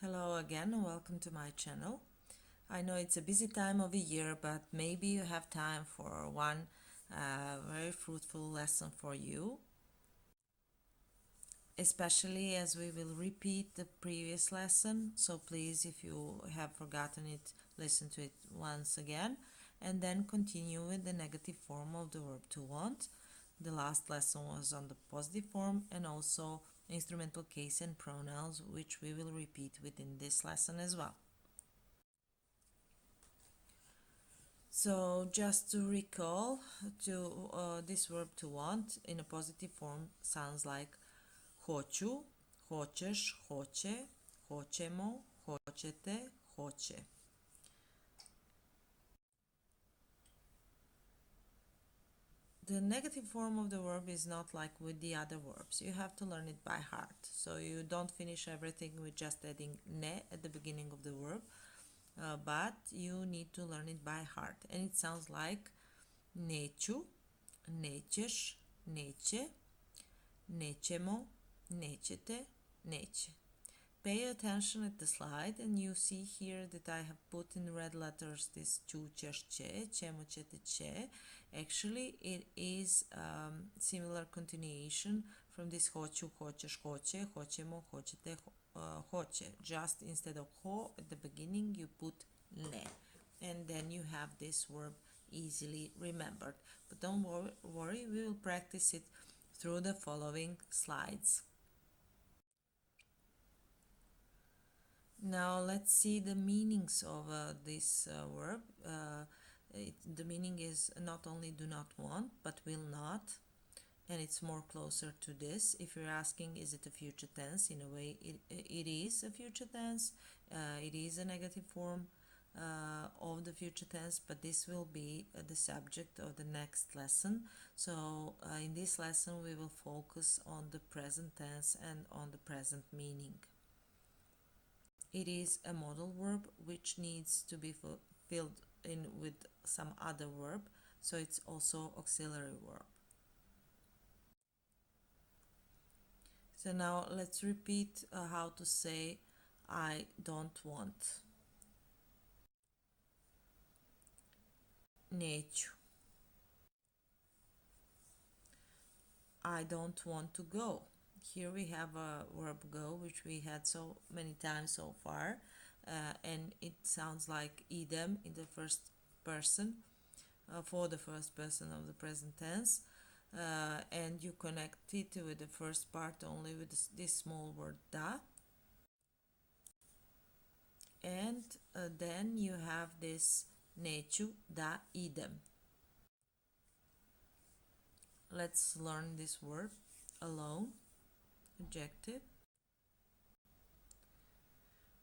Hello again and welcome to my channel. I know it's a busy time of the year, but maybe you have time for one very fruitful lesson for you, especially as we will repeat the previous lesson. So please, if you have forgotten it, listen to it once again and then continue with the negative form of the verb to want. The last lesson was on the positive form and also instrumental case and pronouns, which we will repeat within this lesson as well. So just to recall, this verb to want in a positive form sounds like hoću, hoćeš, hoće, hoćemo, hoćete, hoće. The negative form of the verb is not like with the other verbs. You have to learn it by heart. So you don't finish everything with just adding ne at the beginning of the verb, but you need to learn it by heart. And it sounds like neću, nećeš, neće, nećemo, nećete, neće. Pay attention at the slide and you see here that I have put in red letters this ću, ćeš, će, ćemo, ćete, će. Actually, it is similar continuation from this hoću, hoćeš, hoće, hoćemo, hoćete, hoće. Just instead of ho at the beginning, you put ne. And then you have this verb easily remembered. But don't worry, we will practice it through the following slides. Now let's see the meanings of this verb. The meaning is not only do not want, but will not, and it's more closer to this. If you're asking, is it a future tense? In a way, it is a future tense. It is a negative form of the future tense, but this will be the subject of the next lesson. So in this lesson, we will focus on the present tense and on the present meaning. It is a modal verb which needs to be filled in with some other verb, so it's also auxiliary verb. So now let's repeat how to say I don't want. Neću. I don't want to go. Here we have a verb go, which we had so many times so far, and it sounds like idem in the first person, for the first person of the present tense, and you connect it with the first part only with this small word da, and then you have this neću, da, idem. Let's learn this word. Alone, adjective.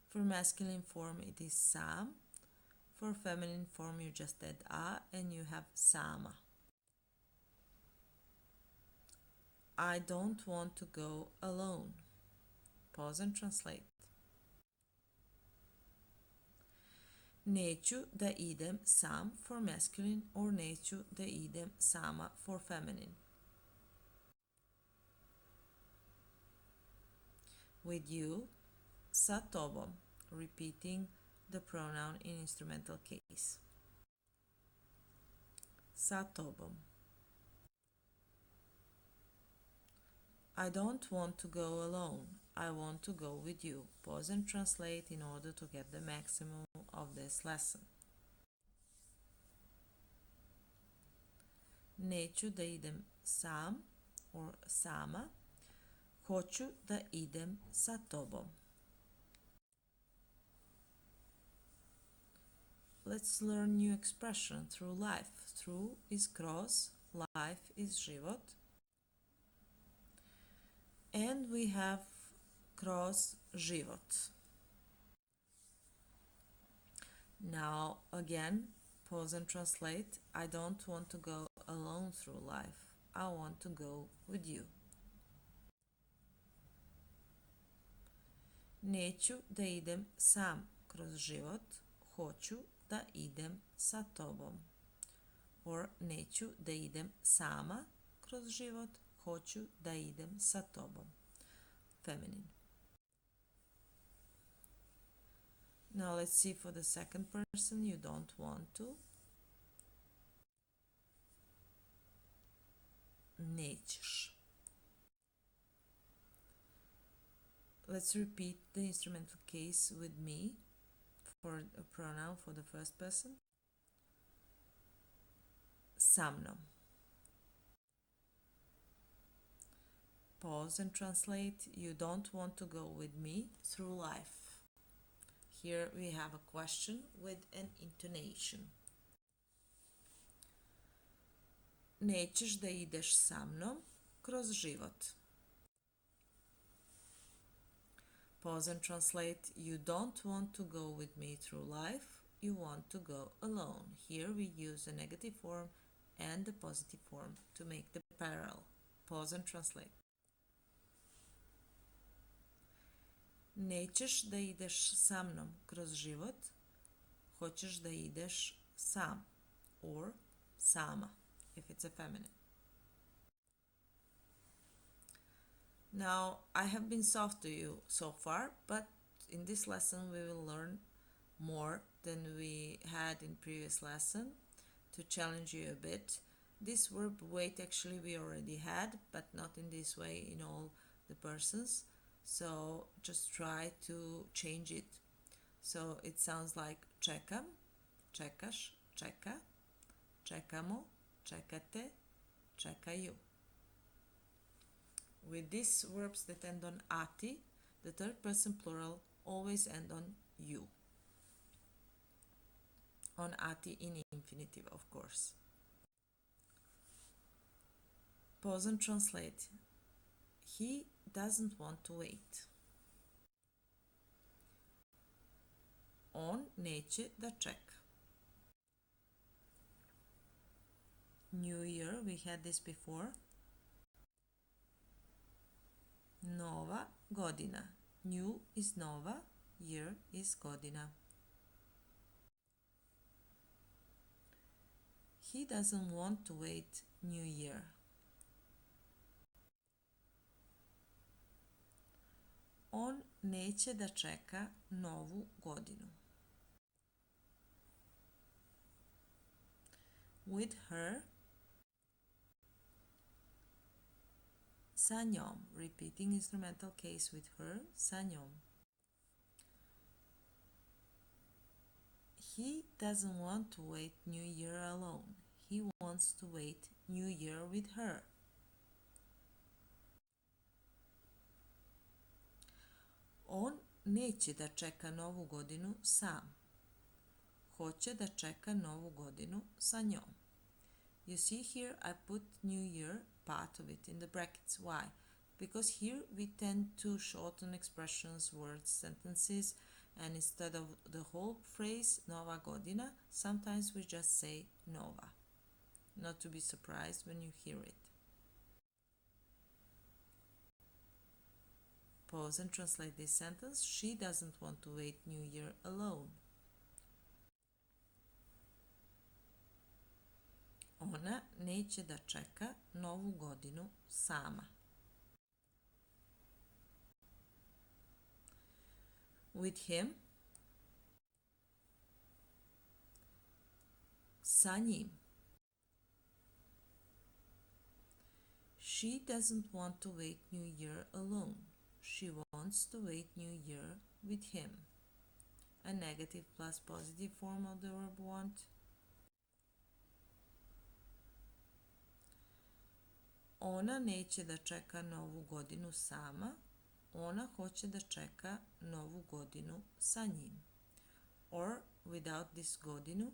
For masculine form it is sam. For feminine form you just add a and you have sama. I don't want to go alone. Pause and translate. Neću da idem sam for masculine or neću da idem sama for feminine. With you, sa tobom, repeating the pronoun in instrumental case. Sa tobom. I don't want to go alone. I want to go with you. Pause and translate in order to get the maximum of this lesson. Neću da idem sam or sama. Hoću da idem sa tobom. Let's learn new expression through life. Through is kroz, life is život. And we have kroz život. Now again, pause and translate. I don't want to go alone through life. I want to go with you. Neću da idem sam kroz život. Hoću da idem sa tobom. Or neću da idem sama kroz život. Hoću da idem sa tobom. Feminine. Now let's see for the second person. You don't want to. Nećeš. Let's repeat the instrumental case with me for a pronoun for the first person. Sa mnom. Pause and translate. You don't want to go with me through life. Here we have a question with an intonation. Nećeš da ideš sa mnom kroz život. Pause and translate. You don't want to go with me through life. You want to go alone. Here we use the negative form and the positive form to make the parallel. Pause and translate. Nećeš da ideš sa mnom kroz život. Hoćeš da ideš sam or sama if it's a feminine. Now, I have been soft to you so far, but in this lesson we will learn more than we had in previous lesson to challenge you a bit. This verb wait actually we already had, but not in this way in all the persons. So just try to change it. So it sounds like čekam, čekaš, čeka, čekamo, čekate, čekaju. With these verbs that end on ati, the third person plural always end on you. On ati in infinitive, of course. Pause and translate. He doesn't want to wait. On neće da čeka. New Year, we had this before. Nova godina. New is nova, year is godina. He doesn't want to wait New Year. On neće da čeka novu godinu. With her, sa njom. Repeating instrumental case with her, sa njom. He doesn't want to wait New Year alone. He wants to wait New Year with her. On neće da čeka novu godinu sam. Hoće da čeka novu godinu sa njom. You see here I put New Year, part of it, in the brackets. Why? Because here we tend to shorten expressions, words, sentences, and instead of the whole phrase Nova godina, sometimes we just say Nova. Not to be surprised when you hear it. Pause and translate this sentence. She doesn't want to wait New Year alone. Ona neće da čeka novu godinu sama. With him, sa njim. She doesn't want to wait New Year alone. She wants to wait New Year with him. A negative plus positive form of the verb want. Ona neće da čeka novu godinu sama. Ona hoće da čeka novu godinu sa njim. Or, without this godinu,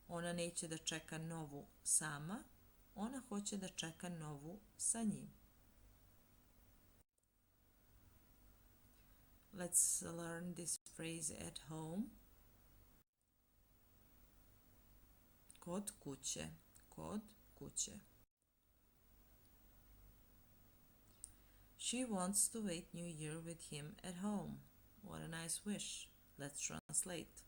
ona neće da čeka novu sama. Ona hoće da čeka novu sa njim. Let's learn this phrase at home. Kod kuće. Kod kuće. She wants to wait New Year with him at home. What a nice wish. Let's translate.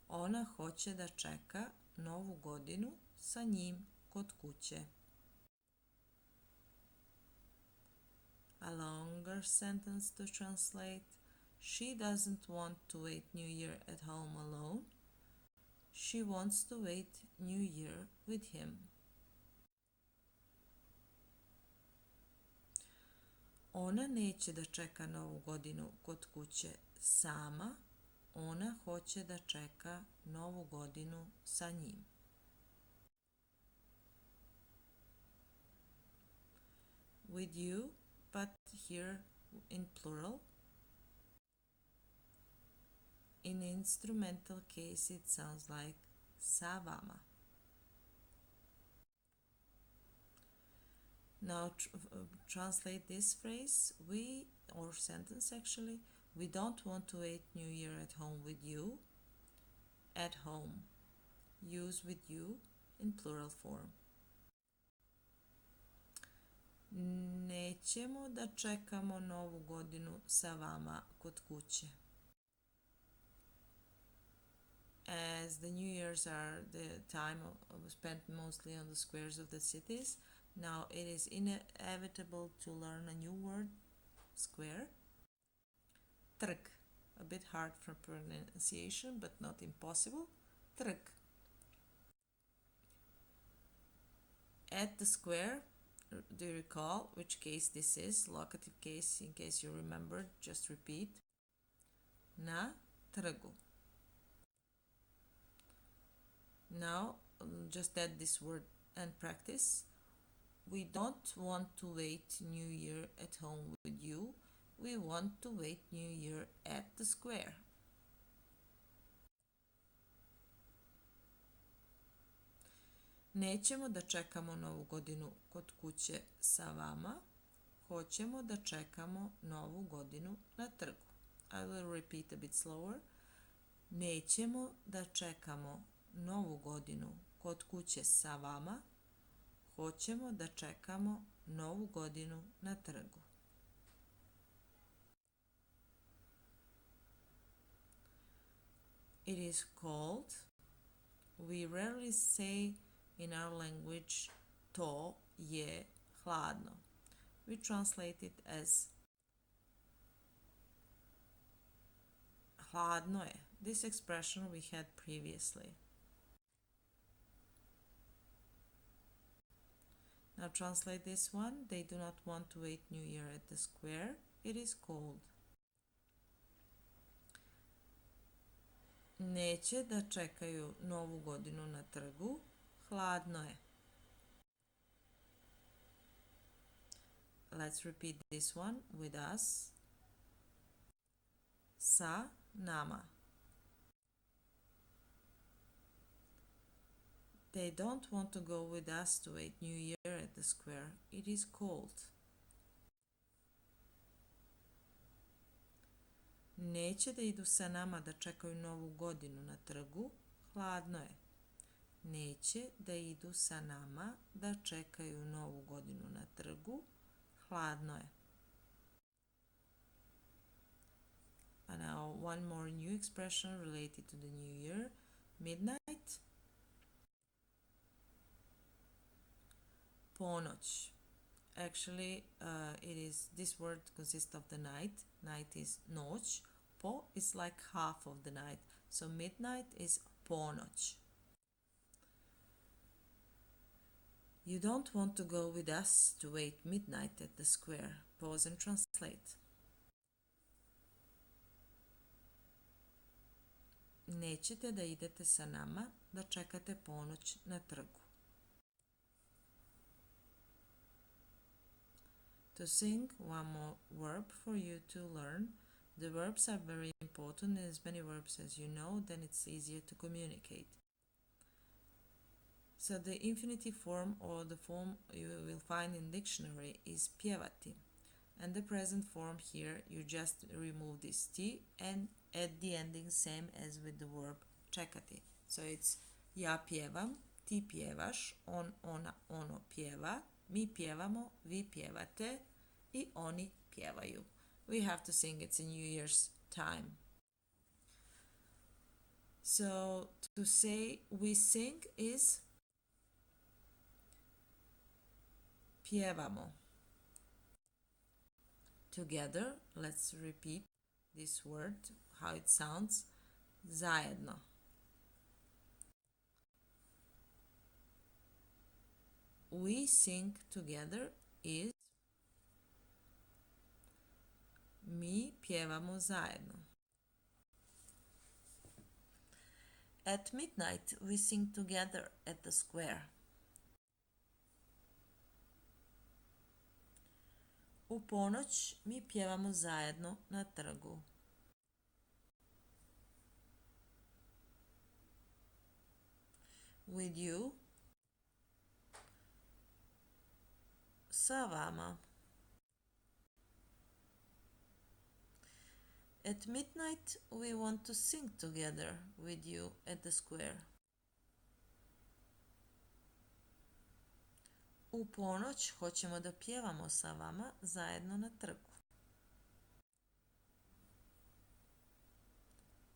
Ona hoće da čeka novu godinu sa njim kod kuće. A long longer sentence to translate. She doesn't want to wait New Year at home alone. She wants to wait New Year with him. Ona neće da čeka Novu godinu kod kuće sama, ona hoće da čeka Novu godinu sa njim. With you, but here in plural. In instrumental case it sounds like sa vama. Now translate this phrase, or sentence actually, we don't want to wait New Year at home with you. At home. Use with you in plural form. Nećemo da čekamo Novu godinu sa vama kod kuće. As the New Years are the time spent mostly on the squares of the cities, now it is inevitable to learn a new word, square. Trg, a bit hard for pronunciation, but not impossible. Trg. At the square, do you recall which case this is? Locative case, in case you remembered, just repeat. Na trgu. Now, just add this word and practice. We don't want to wait New Year at home with you. We want to wait New Year at the square. Nećemo da čekamo Novu godinu kod kuće sa vama. Hoćemo da čekamo Novu godinu na trgu. I will repeat a bit slower. Nećemo da čekamo Novu godinu kod kuće sa vama. Hoćemo da čekamo Novu godinu na trgu. It is cold. We rarely say in our language to je hladno. We translate it as hladno je. This expression we had previously. Now translate this one. They do not want to wait New Year at the square. It is cold. Neće da čekaju Novu godinu na trgu. Hladno je. Let's repeat this one with us. Sa nama. They don't want to go with us to wait New Year at the square. It is cold. Neće da idu sa nama da čekaju Novu godinu na trgu. Hladno je. Neće da idu sa nama da čekaju Novu godinu na trgu. Hladno je. And now one more new expression related to the New Year. Midnight. Ponoć. Actually, this word consists of the night. Night is noć. Po is like half of the night. So midnight is ponoć. You don't want to go with us to wait midnight at the square. Pause and translate. Nećete da idete sa nama da čekate ponoć na trgu. To sing, one more verb for you to learn. The verbs are very important, and as many verbs as you know, then it's easier to communicate. So the infinitive form, or the form you will find in dictionary, is pjevati. And the present form here, you just remove this T and add the ending same as with the verb čekati. So it's ja pjevam, ti pjevaš, on, ona, ono pjeva, mi pjevamo, vi pjevate i oni pjevaju. We have to sing, it's a New Year's time. So to say we sing is pjevamo. Together, let's repeat this word, how it sounds. Zajedno. We sing together is mi pjevamo zajedno. At midnight we sing together at the square. U ponoć mi pjevamo zajedno na trgu. With you, sa vama. At midnight we want to sing together with you at the square. U ponoć hoćemo da pjevamo sa vama zajedno na trgu.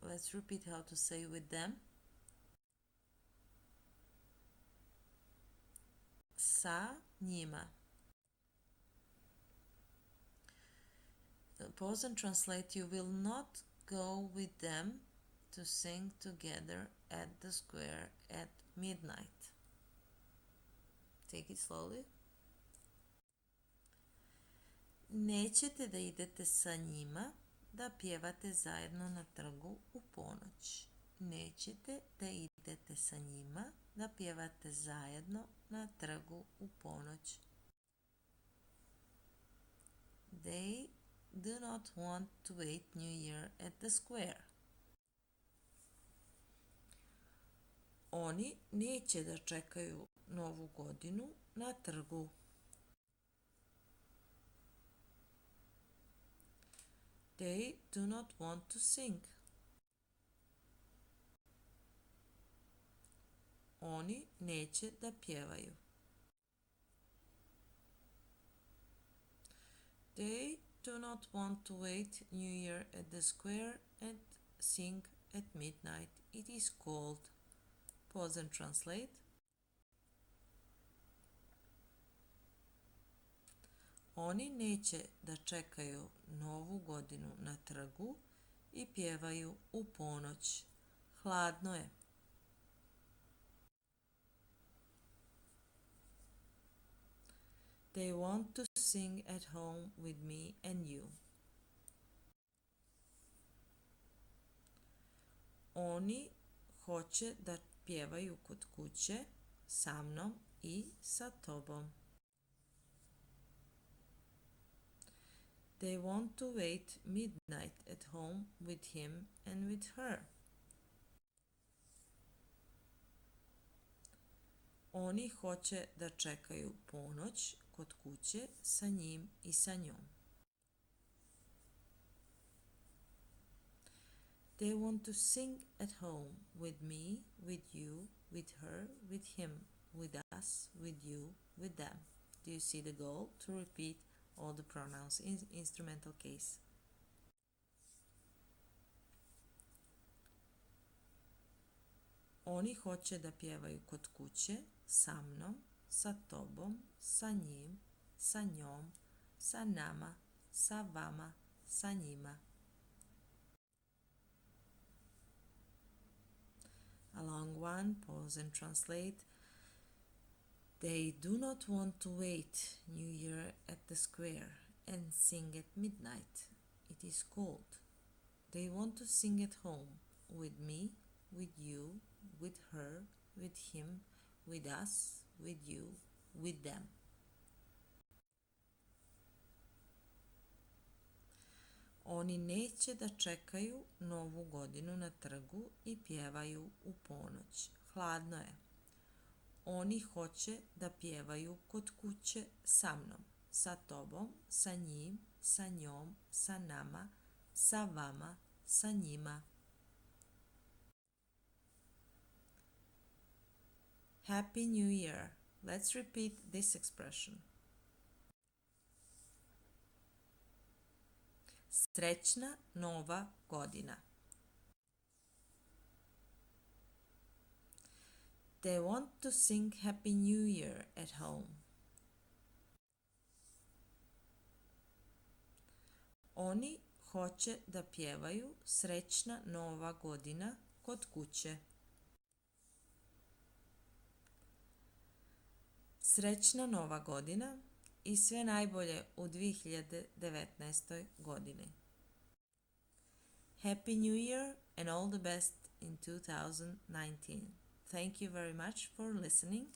Let's repeat how to say with them. Sa njima. Pause and translate. You will not go with them to sing together at the square at midnight. Take it slowly. Nećete da idete sa njima da pjevate zajedno na trgu u ponoć. Nećete da idete sa njima da pjevate zajedno na trgu u ponoć. They do not want to wait New Year at the square. Oni neće da čekaju Novu godinu na trgu. They do not want to sing. Oni neće da pjevaju. They do not want to wait New Year at the square and sing at midnight. It is cold. Pause and translate. Oni neće da čekaju Novu godinu na trgu i pjevaju u ponoć. Hladno je. They want to sing at home with me and you. Oni hoće da pjevaju kod kuće sa mnom i sa tobom. They want to wait midnight at home with him and with her. Oni hoće da čekaju ponoć kod kuće sa njim i sa njom. They want to sing at home with me, with you, with her, with him, with us, with you, with them. Do you see the goal? To repeat all the pronouns in instrumental case. Oni hoće da pjevaju kod kuće sa mnom, sa tobom, sa njim, sa njom, sa nama, sa vama, sa njima. A long one, pause and translate. They do not want to wait New Year at the square and sing at midnight. It is cold. They want to sing at home with me, with you, with her, with him, with us, with you, with them. Oni neće da čekaju Novu godinu na trgu i pjevaju u ponoć. Hladno je. Oni hoće da pjevaju kod kuće sa mnom, sa tobom, sa njim, sa njom, sa nama, sa vama, sa njima. Happy New Year. Let's repeat this expression. Srećna nova godina. They want to sing Happy New Year at home. Oni hoće da pjevaju Srećna nova godina kod kuće. Srećna nova godina i sve najbolje u 2019. godini. Happy New Year and all the best in 2019. Thank you very much for listening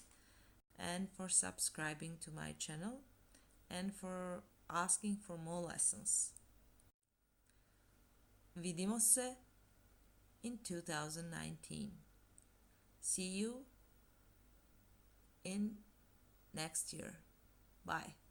and for subscribing to my channel and for asking for more lessons. Vidimo se in 2019. See you in next year. Bye.